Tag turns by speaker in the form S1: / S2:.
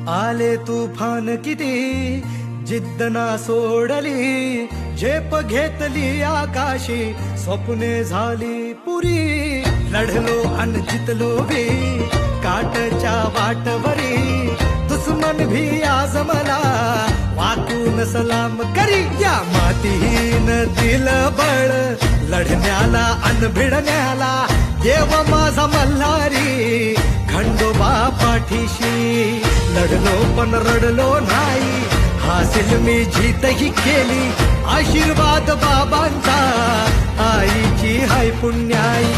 S1: आले तुफान किती जिद्द ना सोडली, झेप घेतली आकाशी, स्वप्ने झाली पुरी. लढलो अन जितलो भी काटच्या वाटवरी, दुश्मन भी आज मला वाकून सलाम करी. या मातीहीन दिल बळ लढण्याला अन भिडण्याला, देव माझा मल्हारी खंडोबा पाठीशी. लढलो पण रडलो नाही, हासिल मी जीतही केली, आशीर्वाद बाबांचा, आईची हाय पुण्याई.